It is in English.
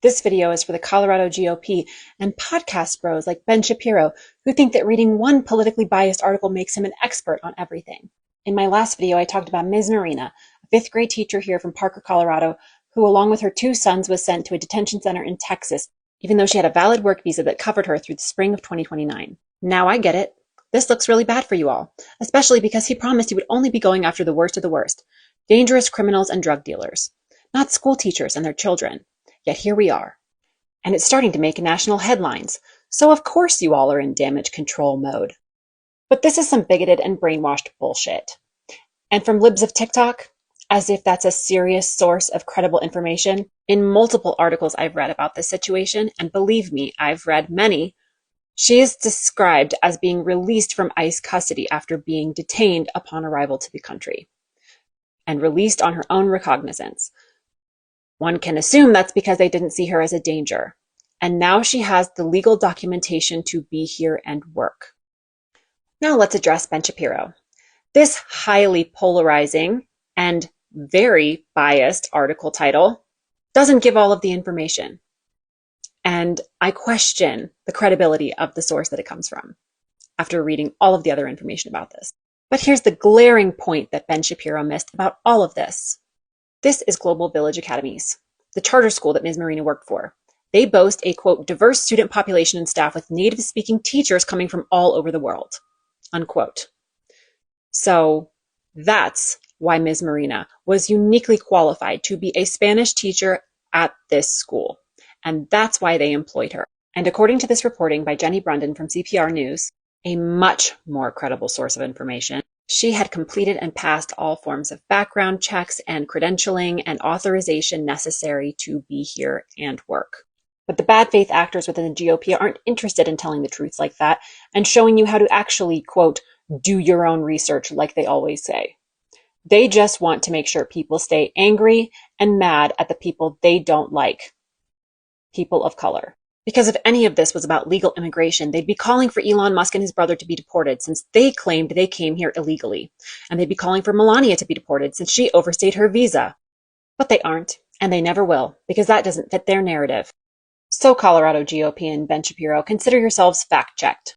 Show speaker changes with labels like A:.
A: This video is for the Colorado GOP and podcast bros like Ben Shapiro, who think that reading one politically biased article makes him an expert on everything. In my last video, I talked about Ms. Marina, a fifth grade teacher here from Parker, Colorado, who along with her two sons was sent to a detention center in Texas, even though she had a valid work visa that covered her through the spring of 2029. Now I get it. This looks really bad for you all, especially because he promised he would only be going after the worst of the worst, dangerous criminals and drug dealers, not school teachers and their children. Yet here we are. And it's starting to make national headlines, so of course you all are in damage control mode. But this is some bigoted and brainwashed bullshit. And from libs of TikTok, as if that's a serious source of credible information, in multiple articles I've read about this situation, and believe me, I've read many, she is described as being released from ICE custody after being detained upon arrival to the country, and released on her own recognizance. One can assume that's because they didn't see her as a danger. And now she has the legal documentation to be here and work. Now let's address Ben Shapiro. This highly polarizing and very biased article title doesn't give all of the information. And I question the credibility of the source that it comes from after reading all of the other information about this. But here's the glaring point that Ben Shapiro missed about all of this. This is Global Village Academies, the charter school that Ms. Marina worked for. They boast a, quote, diverse student population and staff with native-speaking teachers coming from all over the world, unquote. So that's why Ms. Marina was uniquely qualified to be a Spanish teacher at this school. And that's why they employed her. And according to this reporting by Jenny Brunden from CPR News, a much more credible source of information, she had completed and passed all forms of background checks and credentialing and authorization necessary to be here and work. But the bad faith actors within the GOP aren't interested in telling the truth like that and showing you how to actually, quote, do your own research like they always say. They just want to make sure people stay angry and mad at the people they don't like, people of color. Because if any of this was about legal immigration, they'd be calling for Elon Musk and his brother to be deported since they claimed they came here illegally. And they'd be calling for Melania to be deported since she overstayed her visa. But they aren't, and they never will, because that doesn't fit their narrative. So Colorado GOP and Ben Shapiro, consider yourselves fact-checked.